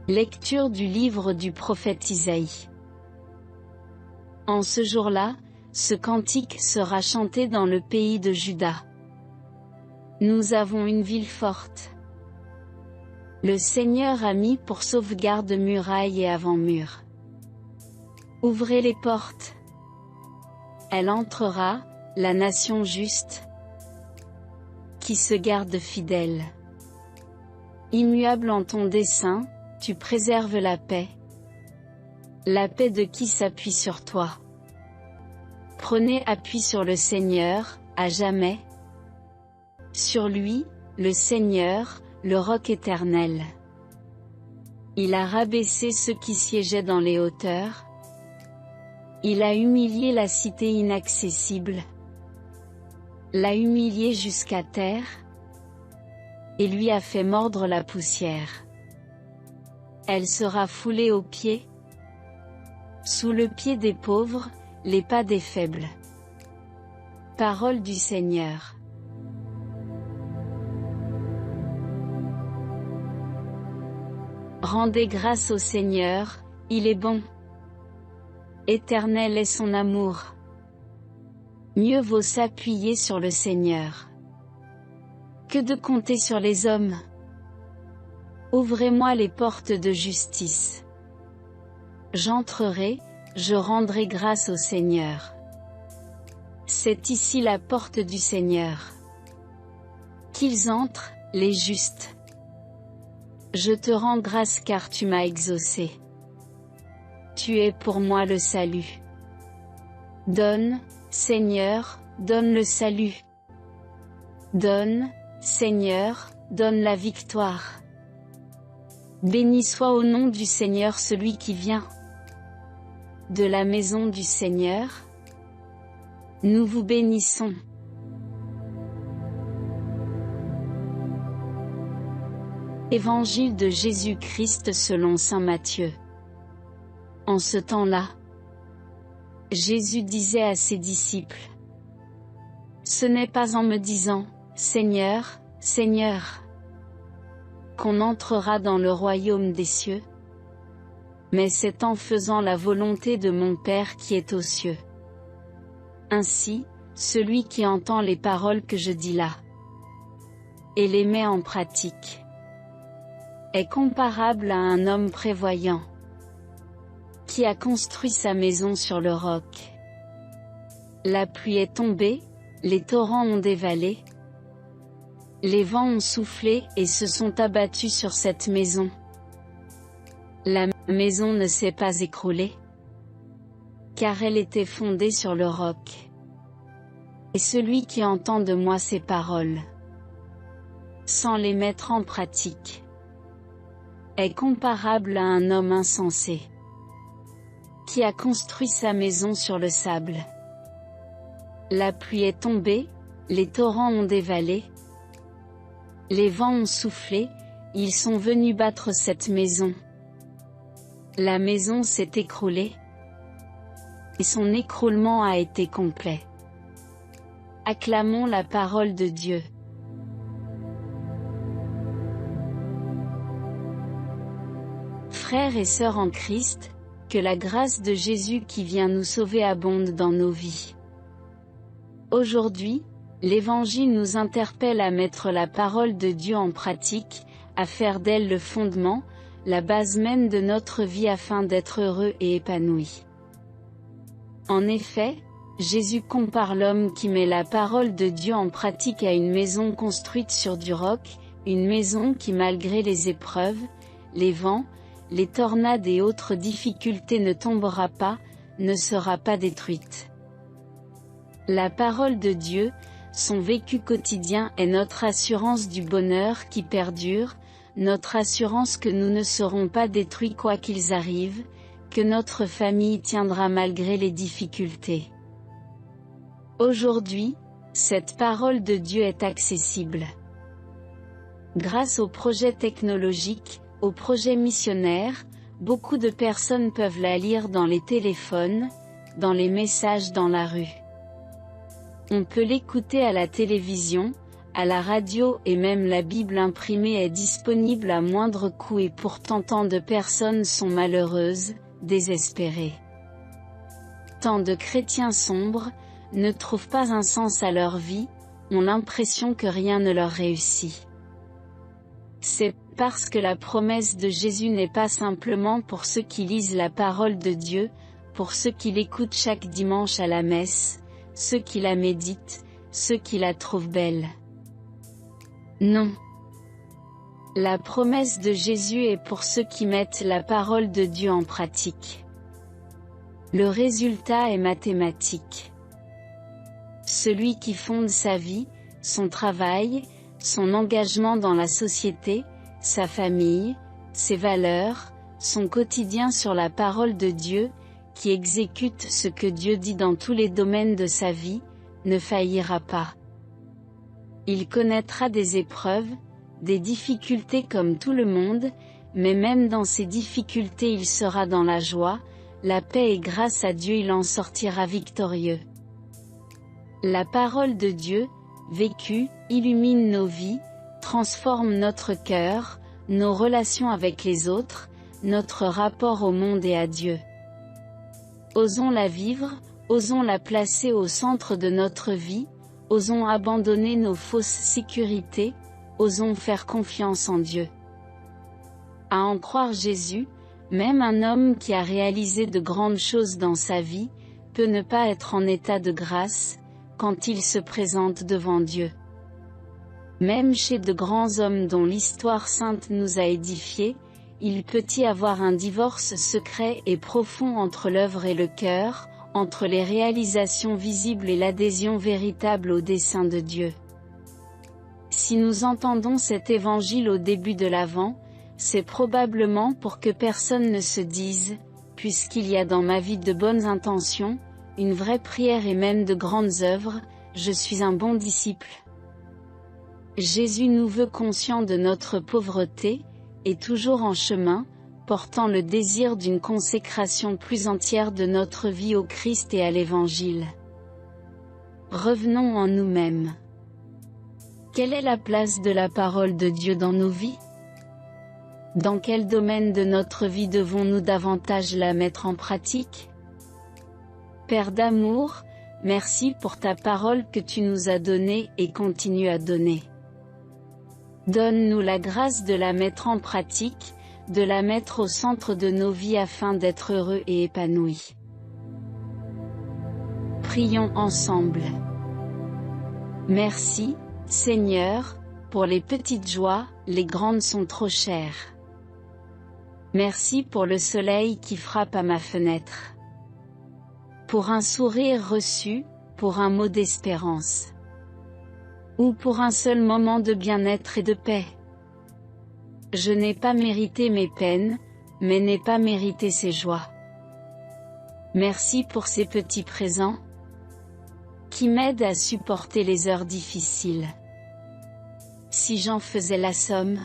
Lecture du livre du prophète Isaïe. En ce jour-là, ce cantique sera chanté dans le pays de Juda. Nous avons une ville forte. Le Seigneur a mis pour sauvegarde murailles et avant-murs. Ouvrez les portes. Elle entrera, la nation juste, qui se garde fidèle. Immuable en ton dessein, tu préserves la paix. La paix de qui s'appuie sur toi. Prenez appui sur le Seigneur, à jamais. Sur lui, le Seigneur, le roc éternel. Il a rabaissé ceux qui siégeaient dans les hauteurs. Il a humilié la cité inaccessible. L'a humilié jusqu'à terre. Et lui a fait mordre la poussière. Elle sera foulée aux pieds. Sous le pied des pauvres, les pas des faibles. Parole du Seigneur. Rendez grâce au Seigneur, il est bon. Éternel est son amour. Mieux vaut s'appuyer sur le Seigneur que de compter sur les hommes. Ouvrez-moi les portes de justice. J'entrerai, je rendrai grâce au Seigneur. C'est ici la porte du Seigneur. Qu'ils entrent, les justes. Je te rends grâce car tu m'as exaucé. Tu es pour moi le salut. Donne, Seigneur, donne le salut. Donne, Seigneur, donne la victoire. Béni soit au nom du Seigneur celui qui vient de la maison du Seigneur. Nous vous bénissons. Évangile de Jésus-Christ selon saint Matthieu. En ce temps-là, Jésus disait à ses disciples: Ce n'est pas en me disant, Seigneur, Seigneur, qu'on entrera dans le royaume des cieux, mais c'est en faisant la volonté de mon Père qui est aux cieux. Ainsi, celui qui entend les paroles que je dis là, et les met en pratique, est comparable à un homme prévoyant, qui a construit sa maison sur le roc. La pluie est tombée, les torrents ont dévalé, les vents ont soufflé et se sont abattus sur cette maison. La maison ne s'est pas écroulée, car elle était fondée sur le roc. Et celui qui entend de moi ces paroles, sans les mettre en pratique, est comparable à un homme insensé, qui a construit sa maison sur le sable. La pluie est tombée, les torrents ont dévalé, les vents ont soufflé, ils sont venus battre cette maison. La maison s'est écroulée, et son écroulement a été complet. Acclamons la parole de Dieu. Frères et sœurs en Christ, que la grâce de Jésus qui vient nous sauver abonde dans nos vies. Aujourd'hui, l'Évangile nous interpelle à mettre la parole de Dieu en pratique, à faire d'elle le fondement, la base même de notre vie afin d'être heureux et épanoui. En effet, Jésus compare l'homme qui met la parole de Dieu en pratique à une maison construite sur du roc, une maison qui malgré les épreuves, les vents, les tornades et autres difficultés ne tombera pas, ne sera pas détruite. La parole de Dieu, son vécu quotidien est notre assurance du bonheur qui perdure, notre assurance que nous ne serons pas détruits quoi qu'ils arrivent, que notre famille tiendra malgré les difficultés. Aujourd'hui, cette parole de Dieu est accessible. Grâce aux projets technologiques, aux projets missionnaires, beaucoup de personnes peuvent la lire dans les téléphones, dans les messages dans la rue. On peut l'écouter à la télévision, à la radio et même la Bible imprimée est disponible à moindre coût et pourtant tant de personnes sont malheureuses, désespérées. Tant de chrétiens sombres, ne trouvent pas un sens à leur vie, ont l'impression que rien ne leur réussit. C'est parce que la promesse de Jésus n'est pas simplement pour ceux qui lisent la parole de Dieu, pour ceux qui l'écoutent chaque dimanche à la messe, ceux qui la méditent, ceux qui la trouvent belle. Non. La promesse de Jésus est pour ceux qui mettent la parole de Dieu en pratique. Le résultat est mathématique. Celui qui fonde sa vie, son travail, son engagement dans la société, sa famille, ses valeurs, son quotidien sur la parole de Dieu, qui exécute ce que Dieu dit dans tous les domaines de sa vie, ne faillira pas. Il connaîtra des épreuves, des difficultés comme tout le monde, mais même dans ces difficultés il sera dans la joie, la paix et grâce à Dieu il en sortira victorieux. La parole de Dieu, vécue, illumine nos vies, transforme notre cœur, nos relations avec les autres, notre rapport au monde et à Dieu. Osons la vivre, osons la placer au centre de notre vie, osons abandonner nos fausses sécurités, osons faire confiance en Dieu. À en croire Jésus, même un homme qui a réalisé de grandes choses dans sa vie, peut ne pas être en état de grâce, quand il se présente devant Dieu. Même chez de grands hommes dont l'histoire sainte nous a édifiés, il peut y avoir un divorce secret et profond entre l'œuvre et le cœur, entre les réalisations visibles et l'adhésion véritable au dessein de Dieu. Si nous entendons cet évangile au début de l'Avent, c'est probablement pour que personne ne se dise, puisqu'il y a dans ma vie de bonnes intentions, une vraie prière et même de grandes œuvres, je suis un bon disciple. Jésus nous veut conscients de notre pauvreté, et toujours en chemin, portant le désir d'une consécration plus entière de notre vie au Christ et à l'Évangile. Revenons en nous-mêmes. Quelle est la place de la parole de Dieu dans nos vies? Dans quel domaine de notre vie devons-nous davantage la mettre en pratique? Père d'amour, merci pour ta parole que tu nous as donnée et continues à donner. Donne-nous la grâce de la mettre en pratique, de la mettre au centre de nos vies afin d'être heureux et épanouis. Prions ensemble. Merci, Seigneur, pour les petites joies, les grandes sont trop chères. Merci pour le soleil qui frappe à ma fenêtre. Pour un sourire reçu, pour un mot d'espérance. Ou pour un seul moment de bien-être et de paix. Je n'ai pas mérité mes peines, mais n'ai pas mérité ces joies. Merci pour ces petits présents, qui m'aident à supporter les heures difficiles. Si j'en faisais la somme,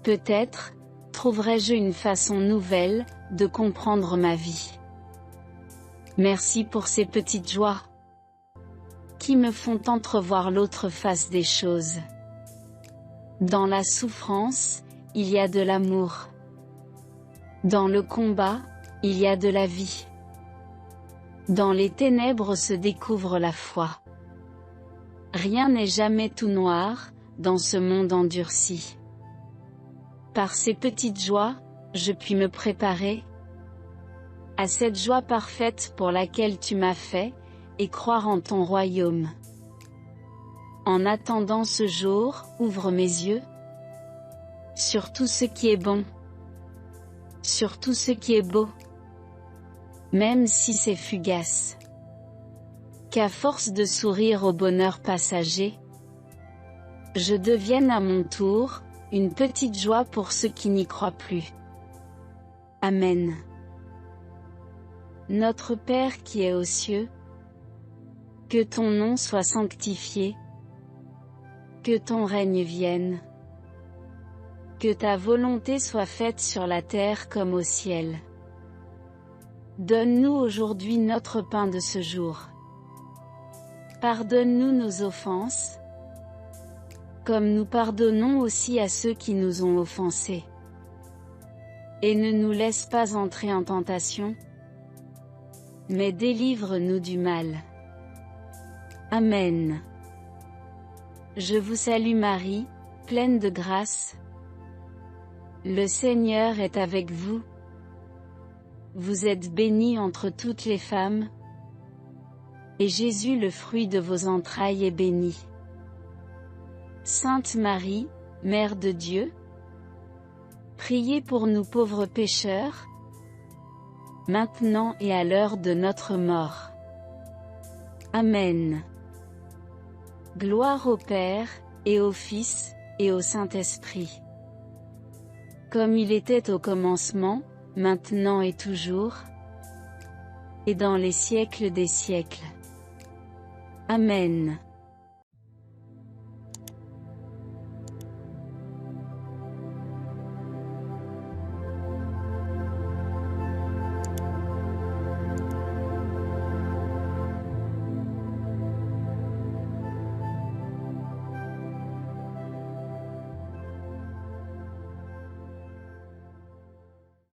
peut-être, trouverais-je une façon nouvelle, de comprendre ma vie. Merci pour ces petites joies, qui me font entrevoir l'autre face des choses. Dans la souffrance, il y a de l'amour. Dans le combat, il y a de la vie. Dans les ténèbres se découvre la foi. Rien n'est jamais tout noir, dans ce monde endurci. Par ces petites joies, je puis me préparer à cette joie parfaite pour laquelle tu m'as fait, et croire en ton royaume. En attendant ce jour, ouvre mes yeux sur tout ce qui est bon, sur tout ce qui est beau, même si c'est fugace. Qu'à force de sourire au bonheur passager, je devienne à mon tour, une petite joie pour ceux qui n'y croient plus. Amen. Notre Père qui es aux cieux, que ton nom soit sanctifié, que ton règne vienne, que ta volonté soit faite sur la terre comme au ciel. Donne-nous aujourd'hui notre pain de ce jour. Pardonne-nous nos offenses, comme nous pardonnons aussi à ceux qui nous ont offensés. Et ne nous laisse pas entrer en tentation, mais délivre-nous du mal. Amen. Je vous salue Marie, pleine de grâce. Le Seigneur est avec vous. Vous êtes bénie entre toutes les femmes, et Jésus, le fruit de vos entrailles, est béni. Sainte Marie, Mère de Dieu, priez pour nous pauvres pécheurs, maintenant et à l'heure de notre mort. Amen. Gloire au Père, et au Fils, et au Saint-Esprit. Comme il était au commencement, maintenant et toujours, et dans les siècles des siècles. Amen.